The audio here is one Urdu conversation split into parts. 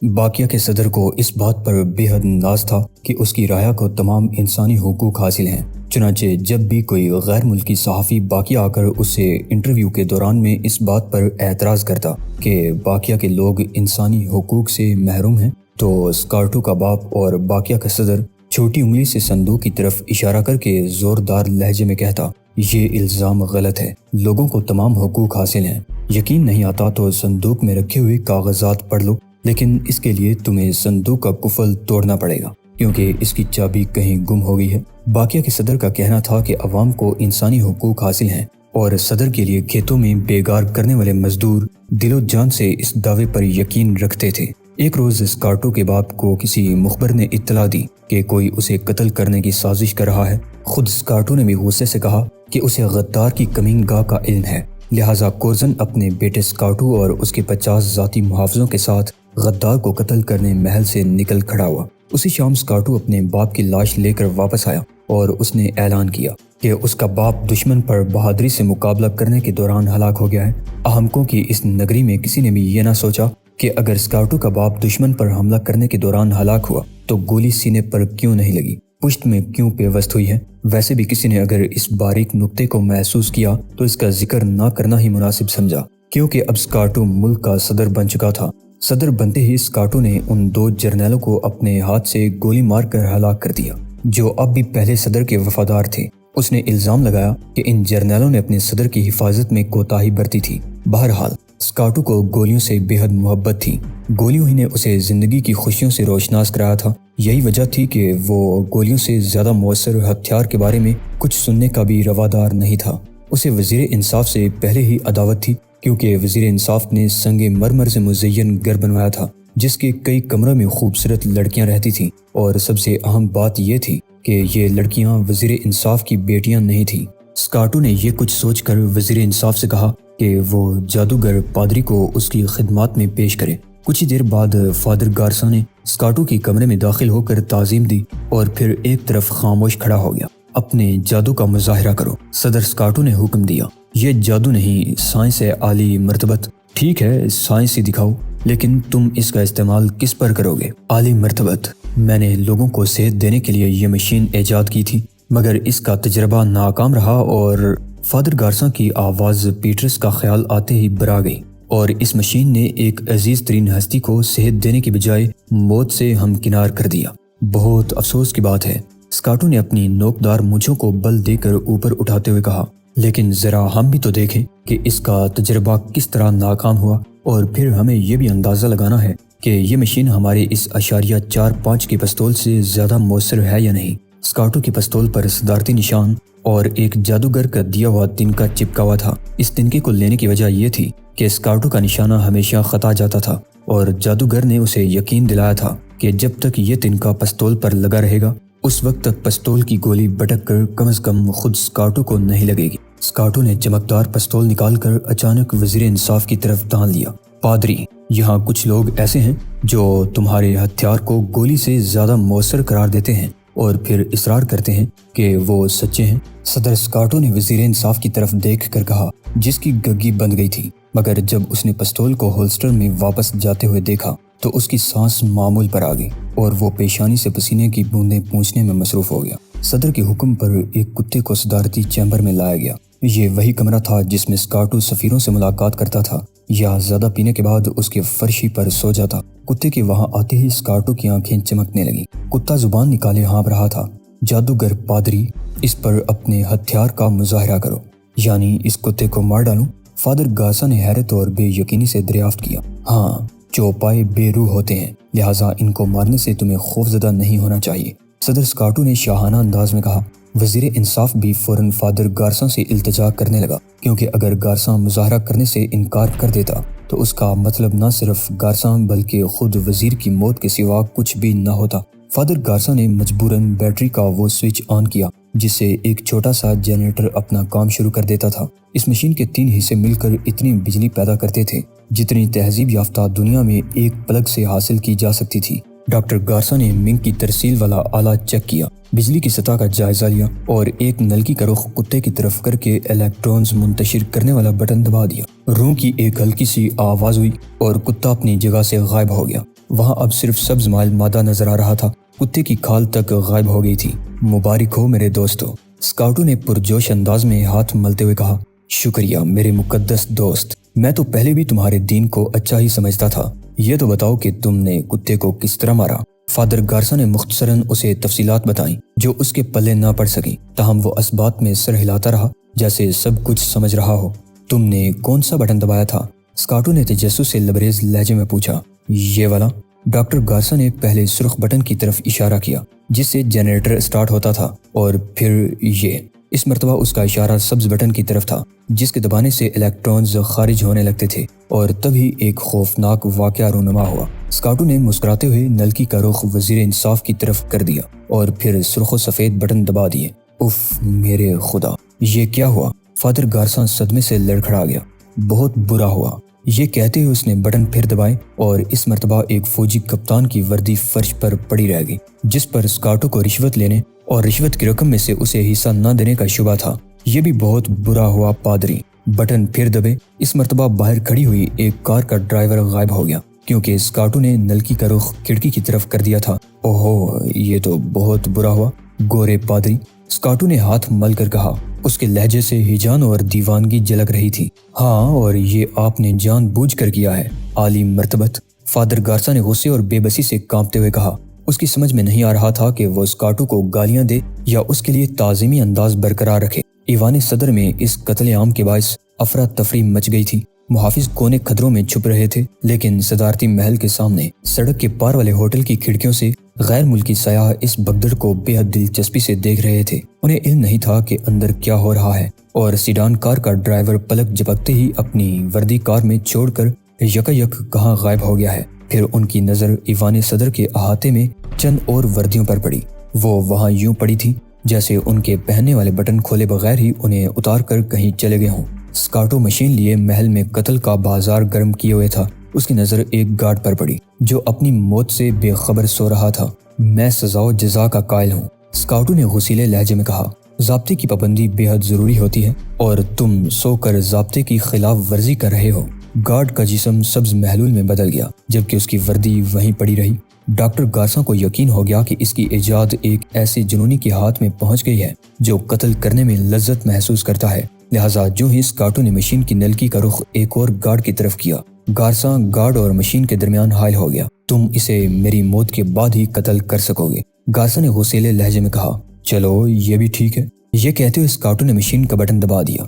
باقیہ کے صدر کو اس بات پر بے حد ناز تھا کہ اس کی رعایا کو تمام انسانی حقوق حاصل ہیں۔ چنانچہ جب بھی کوئی غیر ملکی صحافی باقیہ آ کر اسے انٹرویو کے دوران میں اس بات پر اعتراض کرتا کہ باقیہ کے لوگ انسانی حقوق سے محروم ہیں، تو اسکارٹو کا باپ اور باقیہ کا صدر چھوٹی انگلی سے صندوق کی طرف اشارہ کر کے زوردار لہجے میں کہتا، یہ الزام غلط ہے، لوگوں کو تمام حقوق حاصل ہیں۔ یقین نہیں آتا تو صندوق میں رکھے ہوئے کاغذات پڑھ لو، لیکن اس کے لیے تمہیں صندوق کا قفل توڑنا پڑے گا کیونکہ اس کی چابی کہیں گم ہو گئی ہے۔ باقیہ کے صدر کا کہنا تھا کہ عوام کو انسانی حقوق حاصل ہیں اور صدر کے لیے کھیتوں میں بیگار کرنے والے مزدور دل و جان سے اس دعوے پر یقین رکھتے تھے۔ ایک روز اسکارٹو کے باپ کو کسی مخبر نے اطلاع دی کہ کوئی اسے قتل کرنے کی سازش کر رہا ہے۔ خود اسکارٹو نے بھی غصے سے کہا کہ اسے غدار کی کمین گاہ کا علم ہے، لہٰذا کورزن اپنے بیٹے اسکارٹو اور اس کے 50 ذاتی محافظوں کے ساتھ غدار کو قتل کرنے محل سے نکل کھڑا ہوا۔ اسی شام اسکارٹو اپنے باپ کی لاش لے کر واپس آیا اور اس نے اعلان کیا کہ اس کا باپ دشمن پر بہادری سے مقابلہ کرنے کے دوران ہلاک ہو گیا ہے۔ احمقوں کی اس نگری میں کسی نے بھی یہ نہ سوچا کہ اگر اسکارٹو کا باپ دشمن پر حملہ کرنے کے دوران ہلاک ہوا تو گولی سینے پر کیوں نہیں لگی، پشت میں کیوں پیوست ہوئی ہے۔ ویسے بھی کسی نے اگر اس باریک نقطے کو محسوس کیا تو اس کا ذکر نہ کرنا ہی مناسب سمجھا، کیونکہ اب اسکارٹو ملک کا صدر بن چکا تھا۔ صدر بنتے ہی اسکارٹو نے ان 2 جرنیلوں کو اپنے ہاتھ سے گولی مار کر ہلاک کر دیا جو اب بھی پہلے صدر کے وفادار تھے۔ اس نے الزام لگایا کہ ان جرنیلوں نے اپنے صدر کی حفاظت میں کوتاہی برتی تھی۔ بہرحال اسکارٹو کو گولیوں سے بے حد محبت تھی، گولیوں ہی نے اسے زندگی کی خوشیوں سے روشناس کرایا تھا۔ یہی وجہ تھی کہ وہ گولیوں سے زیادہ مؤثر ہتھیار کے بارے میں کچھ سننے کا بھی روادار نہیں تھا۔ اسے وزیر انصاف سے پہلے ہی عداوت تھی، کیونکہ وزیر انصاف نے سنگ مرمر سے مزین گھر بنوایا تھا جس کے کئی کمروں میں خوبصورت لڑکیاں رہتی تھیں، اور سب سے اہم بات یہ تھی کہ یہ لڑکیاں وزیر انصاف کی بیٹیاں نہیں تھیں۔ اسکارٹو نے یہ کچھ سوچ کر وزیر انصاف سے کہا کہ وہ جادوگر پادری کو اس کی خدمات میں پیش کرے۔ کچھ ہی دیر بعد فادر گارسا نے اسکارٹو کی کمرے میں داخل ہو کر تعظیم دی اور پھر ایک طرف خاموش کھڑا ہو گیا۔ اپنے جادو کا مظاہرہ کرو، صدر اسکارٹو نے حکم دیا۔ یہ جادو نہیں، سائنس ہے عالی مرتبت۔ ٹھیک ہے، سائنس ہی دکھاؤ، لیکن تم اس کا استعمال کس پر کرو گے؟ عالی مرتبت، میں نے لوگوں کو صحت دینے کے لیے یہ مشین ایجاد کی تھی، مگر اس کا تجربہ ناکام رہا اور فادر گارسا کی آواز پیٹرس کا خیال آتے ہی برا گئی، اور اس مشین نے ایک عزیز ترین ہستی کو صحت دینے کی بجائے موت سے ہمکنار کر دیا۔ بہت افسوس کی بات ہے، اسکارٹو نے اپنی نوکدار مونچھوں کو بل دے کر اوپر اٹھاتے ہوئے کہا، لیکن ذرا ہم بھی تو دیکھیں کہ اس کا تجربہ کس طرح ناکام ہوا، اور پھر ہمیں یہ بھی اندازہ لگانا ہے کہ یہ مشین ہمارے اس 0.45 کی پستول سے زیادہ مؤثر ہے یا نہیں۔ اسکارٹو کی پستول پر صدارتی نشان اور ایک جادوگر کا دیا ہوا تنکا چپکا ہوا تھا۔ اس تنکے کو لینے کی وجہ یہ تھی کہ اسکارٹو کا نشانہ ہمیشہ خطا جاتا تھا، اور جادوگر نے اسے یقین دلایا تھا کہ جب تک یہ تنکا پستول پر لگا رہے گا اس وقت تک پستول کی گولی بٹک کر کم از کم خود اسکارٹو کو نہیں لگے گی۔ اسکارٹو نے چمکدار پستول نکال کر اچانک وزیر انصاف کی طرف تان لیا۔ پادری، یہاں کچھ لوگ ایسے ہیں جو تمہارے ہتھیار کو گولی سے زیادہ مؤثر قرار دیتے ہیں اور پھر اصرار کرتے ہیں کہ وہ سچے ہیں۔ صدر اسکارٹو نے وزیر انصاف کی طرف دیکھ کر کہا، جس کی گگی بند گئی تھی، مگر جب اس نے پستول کو ہولسٹر میں واپس جاتے ہوئے دیکھا تو اس کی سانس معمول پر آ گئی اور وہ پیشانی سے پسینے کی بوندیں پونچھنے میں مصروف ہو گیا۔ صدر کے حکم پر ایک کتے کو صدارتی چیمبر میں لایا گیا۔ یہ وہی کمرہ تھا جس میں اسکارٹو سفیروں سے ملاقات کرتا تھا یا زیادہ پینے کے بعد اس کے فرشی پر سو جاتا۔ کتے کے وہاں آتے ہی اسکارٹو کی آنکھیں چمکنے لگیں۔ کتا زبان نکالے ہانپ رہا تھا۔ جادوگر پادری، اس پر اپنے ہتھیار کا مظاہرہ کرو، یعنی اس کتے کو مار ڈالوں؟ فادر گارسا نے حیرت اور بے یقینی سے دریافت کیا۔ ہاں، چوپائے بے روح ہوتے ہیں، لہٰذا ان کو مارنے سے تمہیں خوفزدہ نہیں ہونا چاہیے، صدر اسکارٹو نے شاہانہ انداز میں کہا۔ وزیر انصاف بھی فوراً فادر گارسا سے التجا کرنے لگا، کیونکہ اگر گارسا مظاہرہ کرنے سے انکار کر دیتا تو اس کا مطلب نہ صرف گارسا بلکہ خود وزیر کی موت کے سوا کچھ بھی نہ ہوتا۔ فادر گارسا نے مجبوراً بیٹری کا وہ سوئچ آن کیا جس سے ایک چھوٹا سا جنریٹر اپنا کام شروع کر دیتا تھا۔ اس مشین کے 3 حصے مل کر اتنی بجلی پیدا کرتے تھے جتنی تہذیب یافتہ دنیا میں ایک پلگ سے حاصل کی جا سکتی تھی۔ ڈاکٹر گارسا نے منگ کی ترسیل والا آلہ چیک کیا، بجلی کی سطح کا جائزہ لیا اور ایک نلکی کا رخ کتے کی طرف کر کے الیکٹرونز منتشر کرنے والا بٹن دبا دیا۔ روں کی ایک ہلکی سی آواز ہوئی اور کتا اپنی جگہ سے غائب ہو گیا۔ وہاں اب صرف سبز مائل مادہ نظر آ رہا تھا، کتے کی کھال تک غائب ہو گئی تھی۔ مبارک ہو میرے دوستو، اسکاؤٹو نے پرجوش انداز میں ہاتھ ملتے ہوئے کہا۔ شکریہ میرے مقدس دوست، میں تو پہلے بھی تمہارے دین کو اچھا ہی سمجھتا تھا۔ یہ تو بتاؤ کہ تم نے کتے کو کس طرح مارا؟ فادر گارسا نے مختصراً اسے تفصیلات بتائیں جو اس کے پلے نہ پڑ سکیں، تاہم وہ اس بات میں سر ہلاتا رہا جیسے سب کچھ سمجھ رہا ہو۔ تم نے کون سا بٹن دبایا تھا؟ اسکاؤٹو نے تجسس سے لبریز لہجے میں پوچھا۔ یہ والا؟ ڈاکٹر گارسا نے پہلے سرخ بٹن کی طرف اشارہ کیا جس سے جنریٹر سٹارٹ ہوتا تھا، اور پھر یہ۔ اس مرتبہ اس کا اشارہ سبز بٹن کی طرف تھا جس کے دبانے سے الیکٹرونز خارج ہونے لگتے تھے، اور تبھی ایک خوفناک واقعہ رونما ہوا۔ اسکاؤٹو نے مسکراتے ہوئے نلکی کا رخ وزیر انصاف کی طرف کر دیا اور پھر سرخ و سفید بٹن دبا دیے۔ اف میرے خدا، یہ کیا ہوا؟ فادر گارسا صدمے سے لڑکھڑا گیا۔ بہت برا ہوا، یہ کہتے ہوئے اس نے بٹن پھر دبائے، اور اس مرتبہ ایک فوجی کپتان کی وردی فرش پر پڑی رہ گئی جس پر اسکاؤٹو کو رشوت لینے اور رشوت کی رقم میں سے اسے حصہ نہ دینے کا شبہ تھا۔ یہ بھی بہت برا ہوا پادری۔ بٹن پھر دبے، اس مرتبہ باہر کھڑی ہوئی ایک کار کا ڈرائیور غائب ہو گیا کیونکہ اسکاؤٹو نے نلکی کا رخ کھڑکی کی طرف کر دیا تھا۔ اوہو، یہ تو بہت برا ہوا گورے پادری، اسکاؤٹو نے ہاتھ مل کر کہا۔ اس کے لہجے سے ہیجان اور دیوانگی جھلک رہی تھی۔ ہاں، اور یہ آپ نے جان بوجھ کر کیا ہے، عالی مرتبت، فادر گارسا نے غصے اور بے بسی سے کانپتے ہوئے کہا۔ اس کی سمجھ میں نہیں آ رہا تھا کہ وہ اسکاؤٹو کو گالیاں دے یا اس کے لیے تعظیمی انداز برقرار رکھے۔ ایوان صدر میں اس قتل عام کے باعث افراتفری مچ گئی تھی۔ محافظ کونے خدروں میں چھپ رہے تھے، لیکن صدارتی محل کے سامنے سڑک کے پار والے ہوٹل کی کھڑکیوں سے غیر ملکی سیاح اس بگدڑ کو بے حد دلچسپی سے دیکھ رہے تھے۔ انہیں علم نہیں تھا کہ اندر کیا ہو رہا ہے، اور سیڈان کار کا ڈرائیور پلک جھپکتے ہی اپنی وردی کار میں چھوڑ کر یکایک کہاں غائب ہو گیا ہے۔ پھر ان کی نظر ایوان صدر کے احاطے میں چند اور وردیوں پر پڑی۔ وہ وہاں یوں پڑی تھی جیسے ان کے پہننے والے بٹن کھولے بغیر ہی انہیں اتار کر کہیں چلے گئے ہوں۔ اسکاؤٹو مشین لیے محل میں قتل کا بازار گرم کیے ہوئے تھا۔ اس کی نظر ایک گارڈ پر پڑی جو اپنی موت سے بے خبر سو رہا تھا۔ میں سزا و جزا کا قائل ہوں، اسکاؤٹو نے غصیلے لہجے میں کہا۔ ضابطے کی پابندی بے حد ضروری ہوتی ہے، اور تم سو کر ضابطے کی خلاف ورزی کر رہے ہو۔ گارڈ کا جسم سبز محلول میں بدل گیا جبکہ اس کی وردی وہیں پڑی رہی۔ ڈاکٹر گارسا کو یقین ہو گیا کہ اس کی ایجاد ایک ایسے جنونی کے ہاتھ میں پہنچ گئی ہے جو قتل کرنے میں لذت محسوس کرتا ہے۔ لہٰذا جو ہی اسکاؤٹو نے مشین کی نلکی کا رخ ایک اور گارڈ کی طرف کیا، گارسا گارڈ اور مشین کے درمیان حائل ہو گیا۔ تم اسے میری موت کے بعد ہی قتل کر سکو گے، گارسا نے غصیلے لہجے میں کہا۔ چلو یہ بھی ٹھیک ہے، یہ کہتے ہوئے اسکاؤٹو نے مشین کا بٹن دبا دیا۔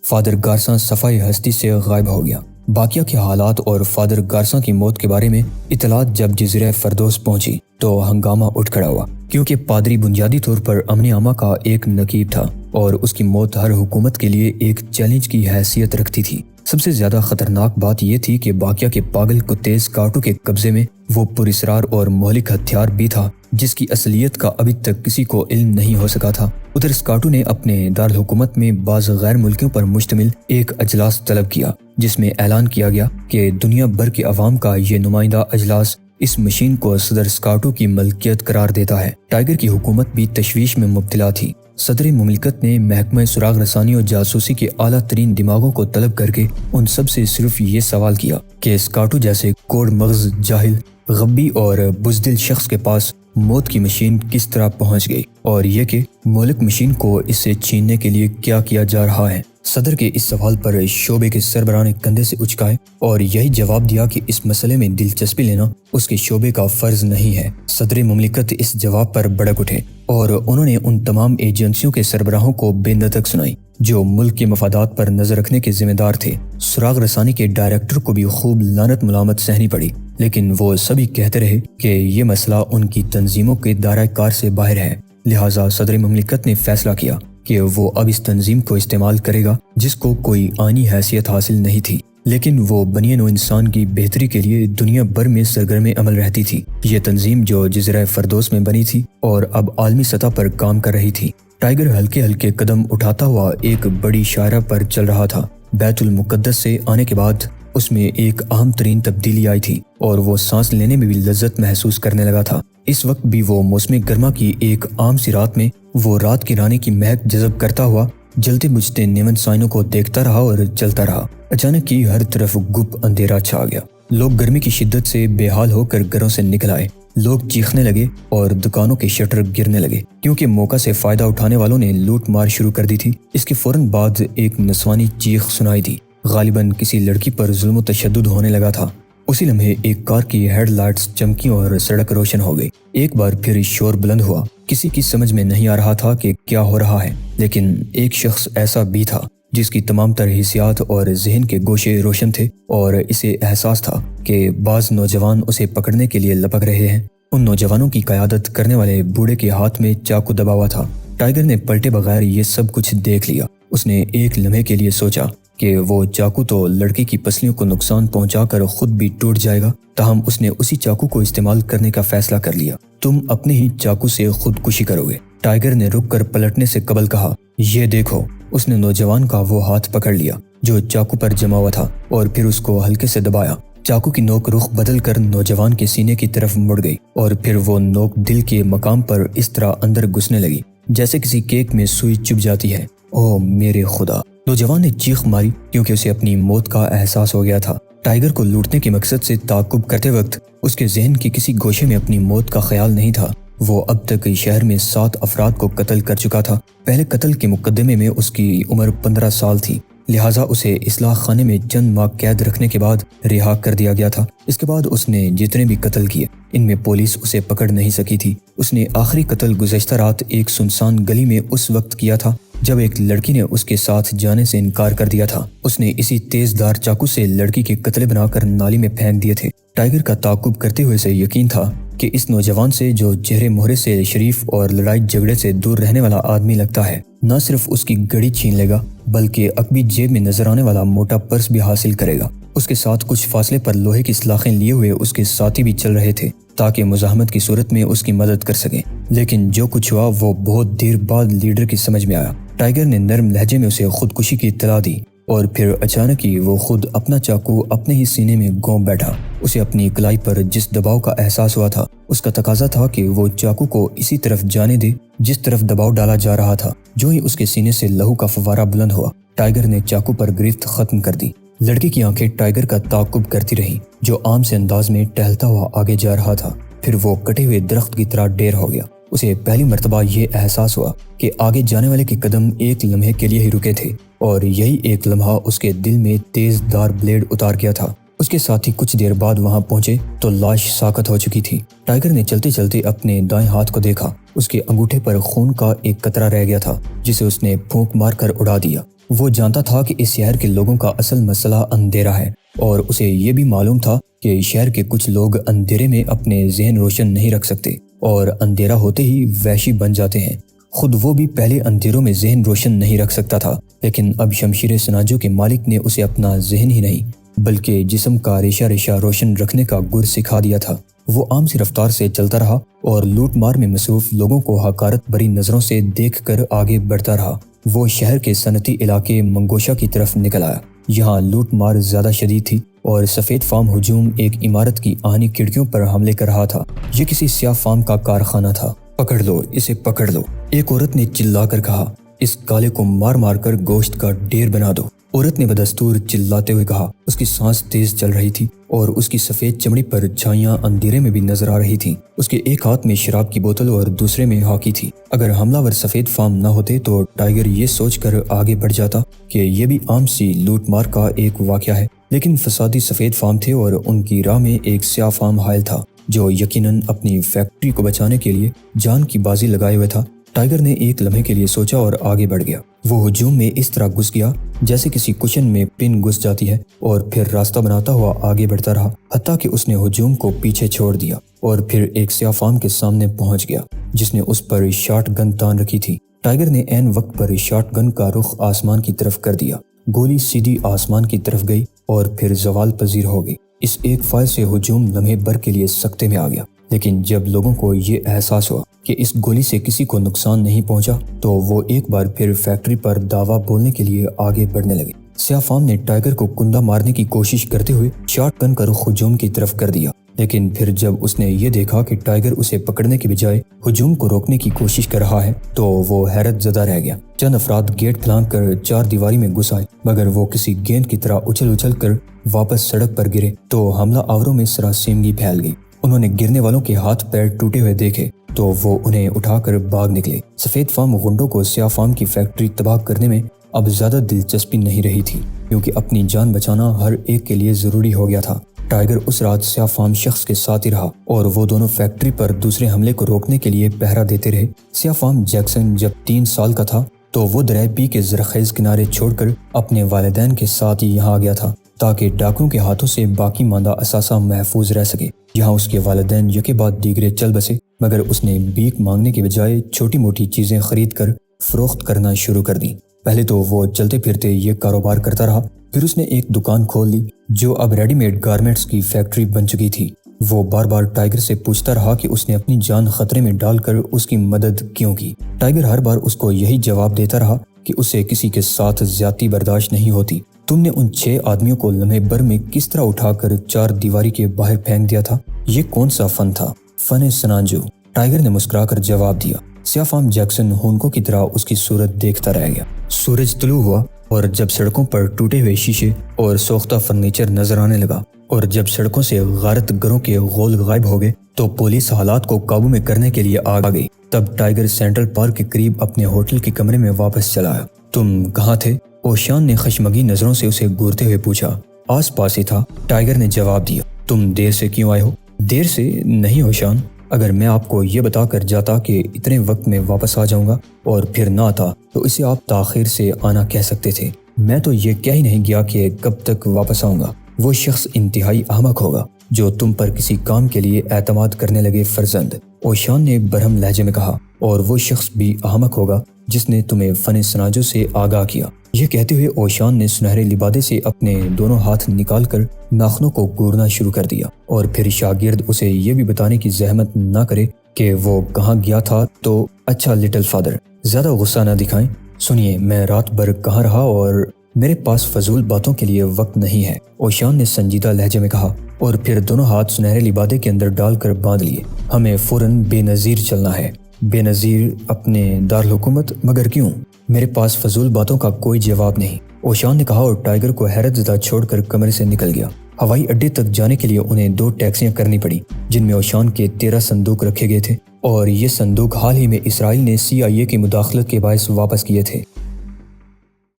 فادر گارسا صفائی ہستی سے غائب ہو گیا۔ باقیہ کے حالات اور فادر گارسا کی موت کے بارے میں اطلاعات جب جزیرہ فردوس پہنچی تو ہنگامہ اٹھ کھڑا ہوا، کیونکہ پادری بنیادی طور پر امن عامہ کا ایک نقیب تھا اور اس کی موت ہر حکومت کے لیے ایک چیلنج کی حیثیت رکھتی تھی۔ سب سے زیادہ خطرناک بات یہ تھی کہ باقیہ کے پاگل کتے اسکاؤٹو کے قبضے میں وہ پراسرار اور مہلک ہتھیار بھی تھا جس کی اصلیت کا ابھی تک کسی کو علم نہیں ہو سکا تھا۔ ادھر اسکاؤٹو نے اپنے دارالحکومت میں بعض غیر ملکیوں پر مشتمل ایک اجلاس طلب کیا جس میں اعلان کیا گیا کہ دنیا بھر کے عوام کا یہ نمائندہ اجلاس اس مشین کو صدر اسکاؤٹو کی ملکیت قرار دیتا ہے۔ ٹائیگر کی حکومت بھی تشویش میں مبتلا تھی۔ صدر مملکت نے محکمہ سراغ رسانی اور جاسوسی کے اعلیٰ ترین دماغوں کو طلب کر کے ان سب سے صرف یہ سوال کیا کہ اسکاؤٹو جیسے کوڑ مغز، جاہل، غبی اور بزدل شخص کے پاس موت کی مشین کس طرح پہنچ گئی، اور یہ کہ مولک مشین کو اس سے چھیننے کے لیے کیا کیا جا رہا ہے۔ صدر کے اس سوال پر شعبے کے سربراہ نے کندھے سے اچکائے اور یہی جواب دیا کہ اس مسئلے میں دلچسپی لینا اس کے شعبے کا فرض نہیں ہے۔ صدر مملکت اس جواب پر بھڑک اٹھے اور انہوں نے ان تمام ایجنسیوں کے سربراہوں کو بے نطق سنائی جو ملک کے مفادات پر نظر رکھنے کے ذمہ دار تھے۔ سراغ رسانی کے ڈائریکٹر کو بھی خوب لعنت ملامت سہنی پڑی، لیکن وہ سبھی کہتے رہے کہ یہ مسئلہ ان کی تنظیموں کے دائرہ کار سے باہر ہے۔ لہٰذا صدر مملکت نے فیصلہ کیا کہ وہ اب اس تنظیم کو استعمال کرے گا جس کو کوئی آئینی حیثیت حاصل نہیں تھی، لیکن وہ بنی نوع انسان کی بہتری کے لیے دنیا بھر میں سرگرم عمل رہتی تھی۔ یہ تنظیم جو جزیرہ فردوس میں بنی تھی اور اب عالمی سطح پر کام کر رہی تھی۔ ٹائیگر ہلکے ہلکے قدم اٹھاتا ہوا ایک بڑی شاہراہ پر چل رہا تھا۔ بیت المقدس سے آنے کے بعد اس میں ایک اہم ترین تبدیلی آئی تھی اور وہ سانس لینے میں بھی لذت محسوس کرنے لگا تھا۔ اس وقت بھی وہ موسم گرما کی ایک عام سی رات میں وہ رات کی رانی کی مہک جذب کرتا ہوا جلتے بجھتے نیون سائنوں کو دیکھتا رہا اور چلتا رہا۔ اچانک ہی ہر طرف گپ اندھیرا چھا گیا۔ لوگ گرمی کی شدت سے بے حال ہو کر گھروں سے نکل آئے۔ لوگ چیخنے لگے اور دکانوں کے شٹر گرنے لگے کیونکہ موقع سے فائدہ اٹھانے والوں نے لوٹ مار شروع کر دی تھی۔ اس کے فوراً بعد ایک نسوانی چیخ سنائی دی۔ غالباً کسی لڑکی پر ظلم و تشدد ہونے لگا تھا۔ اسی لمحے ایک کار کی ہیڈ لائٹس چمکی اور سڑک روشن ہو گئی۔ ایک بار پھر شور بلند ہوا۔ کسی کی سمجھ میں نہیں آ رہا تھا کہ کیا ہو رہا ہے، لیکن ایک شخص ایسا بھی تھا جس کی تمام تر حسیات اور ذہن کے گوشے روشن تھے اور اسے احساس تھا کہ بعض نوجوان اسے پکڑنے کے لیے لپک رہے ہیں۔ ان نوجوانوں کی قیادت کرنے والے بوڑھے کے ہاتھ میں چاقو دبا ہوا تھا۔ ٹائیگر نے پلٹے بغیر یہ سب کچھ دیکھ لیا۔ اس نے ایک لمحے کے لیے سوچا کہ وہ چاقو تو لڑکی کی پسلیوں کو نقصان پہنچا کر خود بھی ٹوٹ جائے گا، تاہم اس نے اسی چاقو کو استعمال کرنے کا فیصلہ کر لیا۔ تم اپنے ہی چاقو سے خودکشی کرو گے، ٹائیگر نے رک کر پلٹنے سے قبل کہا۔ یہ دیکھو، اس نے نوجوان کا وہ ہاتھ پکڑ لیا جو چاقو پر جما ہوا تھا اور پھر اس کو ہلکے سے دبایا۔ چاقو کی نوک رخ بدل کر نوجوان کے سینے کی طرف مڑ گئی اور پھر وہ نوک دل کے مقام پر اس طرح اندر گھسنے لگی جیسے کسی کیک میں سوئی چبھ جاتی ہے۔ او میرے خدا! نوجوان نے چیخ ماری کیونکہ اسے اپنی موت کا احساس ہو گیا تھا۔ ٹائیگر کو لوٹنے کے مقصد سے تعاقب کرتے وقت اس کے ذہن کے کسی گوشے میں اپنی موت کا خیال نہیں تھا۔ وہ اب تک شہر میں 7 افراد کو قتل کر چکا تھا۔ پہلے قتل کے مقدمے میں اس کی عمر 15 سال تھی، لہٰذا اسے اصلاح خانے میں چند ماہ قید رکھنے کے بعد رہا کر دیا گیا تھا۔ اس کے بعد اس نے جتنے بھی قتل کیے ان میں پولیس اسے پکڑ نہیں سکی تھی۔ اس نے آخری قتل گزشتہ رات ایک سنسان گلی میں اس وقت کیا تھا جب ایک لڑکی نے اس کے ساتھ جانے سے انکار کر دیا تھا۔ اس نے اسی تیز دھار چاقو سے لڑکی کے قطرے بنا کر نالی میں پھینک دیے تھے۔ ٹائیگر کا تعاقب کرتے ہوئے سے یقین تھا کہ اس نوجوان سے جو چہرے مہرے سے شریف اور لڑائی جھگڑے سے دور رہنے والا آدمی لگتا ہے، نہ صرف اس کی گھڑی چھین لے گا بلکہ عقبی جیب میں نظر آنے والا موٹا پرس بھی حاصل کرے گا۔ اس کے ساتھ کچھ فاصلے پر لوہے کی سلاخیں لیے ہوئے اس کے ساتھی بھی چل رہے تھے تاکہ مزاحمت کی صورت میں اس کی مدد کر سکیں، لیکن جو کچھ ہوا وہ بہت دیر بعد لیڈر کی سمجھ میں آیا۔ ٹائیگر نے نرم لہجے میں اسے خودکشی کی اطلاع دی اور پھر اچانک ہی وہ خود اپنا چاقو اپنے ہی سینے میں گون بیٹھا۔ اسے اپنی کلائی پر جس دباؤ کا احساس ہوا تھا اس کا تقاضا تھا کہ وہ چاقو کو اسی طرف جانے دے جس طرف دباؤ ڈالا جا رہا تھا۔ جو ہی اس کے سینے سے لہو کا فوارہ بلند ہوا، ٹائیگر نے چاقو پر گرفت ختم کر دی۔ لڑکی کی آنکھیں ٹائیگر کا تعاقب کرتی رہیں جو عام سے انداز میں ٹہلتا ہوا آگے جا رہا تھا۔ پھر وہ کٹے ہوئے درخت کی طرح ڈیر ہو گیا۔ اسے پہلی مرتبہ یہ احساس ہوا کہ آگے جانے والے کے قدم ایک لمحے کے لیے ہی رکے تھے اور یہی ایک لمحہ اس کے دل میں تیز دھار بلیڈ اتار گیا تھا۔ اس کے ساتھی کچھ دیر بعد وہاں پہنچے تو لاش ساکت ہو چکی تھی۔ ٹائیگر نے چلتے چلتے اپنے دائیں ہاتھ کو دیکھا۔ اس کے انگوٹھے پر خون کا ایک قطرہ رہ گیا تھا جسے اس نے پھونک مار کر اڑا دیا۔ وہ جانتا تھا کہ اس شہر کے لوگوں کا اصل مسئلہ اندھیرا ہے اور اسے یہ بھی معلوم تھا کہ شہر کے کچھ لوگ اندھیرے میں اپنے ذہن روشن نہیں رکھ سکتے اور اندھیرا ہوتے ہی وحشی بن جاتے ہیں۔ خود وہ بھی پہلے اندھیروں میں ذہن روشن نہیں رکھ سکتا تھا، لیکن اب شمشیر سناجو کے مالک نے اسے اپنا ذہن ہی نہیں بلکہ جسم کا ریشہ ریشہ روشن رکھنے کا گر سکھا دیا تھا۔ وہ عام سی رفتار سے چلتا رہا اور لوٹ مار میں مصروف لوگوں کو حقارت بھری نظروں سے دیکھ کر آگے بڑھتا رہا۔ وہ شہر کے صنعتی علاقے منگوشا کی طرف نکل آیا۔ یہاں لوٹ مار زیادہ شدید تھی اور سفید فام ہجوم ایک عمارت کی آہنی کھڑکیوں پر حملے کر رہا تھا۔ یہ کسی سیاہ فام کا کارخانہ تھا۔ پکڑ لو اسے، پکڑ لو، ایک عورت نے چلا کر کہا۔ اس کالے کو مار مار کر گوشت کا ڈھیر بنا دو، عورت نے بدستور چلاتے ہوئے کہا۔ اس کی سانس تیز چل رہی تھی اور اس کی سفید چمڑی پر چھائیاں اندھیرے میں بھی نظر آ رہی تھیں۔ اس کے ایک ہاتھ میں شراب کی بوتل اور دوسرے میں ہاکی تھی۔ اگر حملہ ور سفید فام نہ ہوتے تو ٹائیگر یہ سوچ کر آگے بڑھ جاتا کہ یہ بھی عام سی لوٹ مار کا ایک واقعہ ہے، لیکن فسادی سفید فام تھے اور ان کی راہ میں ایک سیاہ فام حائل تھا جو یقیناً اپنی فیکٹری کو بچانے کے لیے جان کی بازی لگائے ہوئے تھا۔ ٹائیگر نے ایک لمحے کے لیے سوچا اور آگے بڑھ گیا۔ وہ ہجوم میں اس طرح گھس گیا جیسے کسی کشن میں پن گھس جاتی ہے اور پھر راستہ بناتا ہوا آگے بڑھتا رہا حتیٰ کہ اس نے ہجوم کو پیچھے چھوڑ دیا اور پھر ایک سیاہ فام کے سامنے پہنچ گیا جس نے اس پر شاٹ گن تان رکھی تھی۔ ٹائیگر نے عین وقت پر شاٹ گن کا رخ آسمان کی طرف کر دیا۔ گولی سیدھی آسمان کی طرف گئی اور پھر زوال پذیر ہو گئی۔ اس ایک فائر سے ہجوم لمحے بھر کے لیے سکتے میں آ گیا، لیکن جب لوگوں کو یہ احساس ہوا کہ اس گولی سے کسی کو نقصان نہیں پہنچا تو وہ ایک بار پھر فیکٹری پر دعویٰ بولنے کے لیے آگے بڑھنے لگے۔ سیاہ فام نے ٹائیگر کو کندہ مارنے کی کوشش کرتے ہوئے شاٹ گن کا رخ ہجوم کی طرف کر دیا، لیکن پھر جب اس نے یہ دیکھا کہ ٹائیگر اسے پکڑنے کے بجائے ہجوم کو روکنے کی کوشش کر رہا ہے تو وہ حیرت زدہ رہ گیا۔ چند افراد گیٹ پھلانگ کر چار دیواری میں گھس آئے، مگر وہ کسی گیند کی طرح اچھل اچھل کر واپس سڑک پر گرے تو حملہ آوروں میں سراسیمگی پھیل گئی۔ انہوں نے گرنے والوں کے ہاتھ پیر ٹوٹے ہوئے دیکھے تو وہ انہیں اٹھا کر بھاگ نکلے۔ سفید فام غنڈوں کو سیاہ فام کی فیکٹری تباہ کرنے میں اب زیادہ دلچسپی نہیں رہی تھی، کیونکہ اپنی جان بچانا ہر ایک کے لیے ضروری ہو گیا تھا۔ ٹائیگر اس رات سیاہ فام شخص کے ساتھ ہی رہا اور وہ دونوں فیکٹری پر دوسرے حملے کو روکنے کے لیے پہرا دیتے رہے۔ سیاہ فام جیکسن جب 3 سال کا تھا تو وہ دریائے بی کے زرخیز کنارے چھوڑ کر اپنے والدین کے ساتھ ہی یہاں آ گیا تھا تاکہ ڈاکوؤں کے ہاتھوں سے باقی ماندہ اثاثہ محفوظ رہ سکے۔ یہاں اس کے والدین یکے بعد دیگرے چل بسے، مگر اس نے بھیک مانگنے کے بجائے چھوٹی موٹی چیزیں خرید کر فروخت کرنا شروع کر دی۔ پہلے تو وہ چلتے پھرتے یہ کاروبار کرتا رہا، پھر اس نے ایک دکان کھول لی جو اب ریڈی میڈ گارمنٹس کی فیکٹری بن چکی تھی۔ وہ بار بار ٹائیگر سے پوچھتا رہا کہ اس نے اپنی جان خطرے میں ڈال کر اس کی مدد کیوں کی۔ ٹائیگر ہر بار اس کو یہی جواب دیتا رہا کہ اسے کسی کے ساتھ زیادتی برداشت نہیں ہوتی۔ تم نے ان 6 آدمیوں کو لمحے بھر میں کس طرح اٹھا کر 4 دیواری کے باہر پھینک دیا تھا؟ یہ کون سا فن تھا؟ فن سنانجو، ٹائیگر نے مسکرا کر جواب دیا۔ سیاہ فام جیکسن ہونکوں کی طرح اس کی صورت دیکھتا رہ گیا۔ سورج طلوع ہوا اور جب سڑکوں پر ٹوٹے ہوئے شیشے اور سوختہ فرنیچر نظر آنے لگا اور جب سڑکوں سے غارت گروں کے غول غائب ہو گئے تو پولیس حالات کو قابو میں کرنے کے لیے آ گئی۔ تب ٹائیگر سینٹرل پارک کے قریب اپنے ہوٹل کے کمرے میں واپس چلا آیا۔ تم کہاں تھے؟ اوشان نے خشمگی نظروں سے اسے گورتے ہوئے پوچھا۔ آس پاس ہی تھا، ٹائیگر نے جواب دیا۔ تم دیر سے کیوں آئے ہو؟ دیر سے نہیں اوشان، اگر میں آپ کو یہ بتا کر جاتا کہ اتنے وقت میں واپس آ جاؤں گا اور پھر نہ آتا تو اسے آپ تاخیر سے آنا کہہ سکتے تھے۔ میں تو یہ کہہ ہی نہیں گیا کہ کب تک واپس آؤں گا۔ وہ شخص انتہائی احمق ہوگا جو تم پر کسی کام کے لیے اعتماد کرنے لگے فرزند، اوشان نے برہم لہجے میں کہا، اور وہ شخص بھی احمق ہوگا جس نے تمہیں فن سناجو سے آگاہ کیا۔ یہ کہتے ہوئے اوشان نے سنہرے لبادے سے اپنے دونوں ہاتھ نکال کر ناخنوں کو گورنا شروع کر دیا، اور پھر شاگرد اسے یہ بھی بتانے کی زحمت نہ کرے کہ وہ کہاں گیا تھا تو اچھا لٹل فادر، زیادہ غصہ نہ دکھائیں۔ سنیے، میں رات بھر کہاں رہا اور میرے پاس فضول باتوں کے لیے وقت نہیں ہے، اوشان نے سنجیدہ لہجے میں کہا، اور پھر دونوں ہاتھ سنہرے لبادے کے اندر ڈال کر باندھ لیے۔ ہمیں فوراً بے نظیر چلنا ہے۔ بے نظیر اپنے دارالحکومت؟ مگر کیوں؟ میرے پاس فضول باتوں کا کوئی جواب نہیں، اوشان نے کہا، اور ٹائیگر کو حیرت زدہ چھوڑ کر کمرے سے نکل گیا۔ ہوائی اڈے تک جانے کے لیے انہیں 2 ٹیکسیاں کرنی پڑی جن میں اوشان کے 13 صندوق رکھے گئے تھے، اور یہ صندوق حال ہی میں اسرائیل نے CIA کی مداخلت کے باعث واپس کیے تھے۔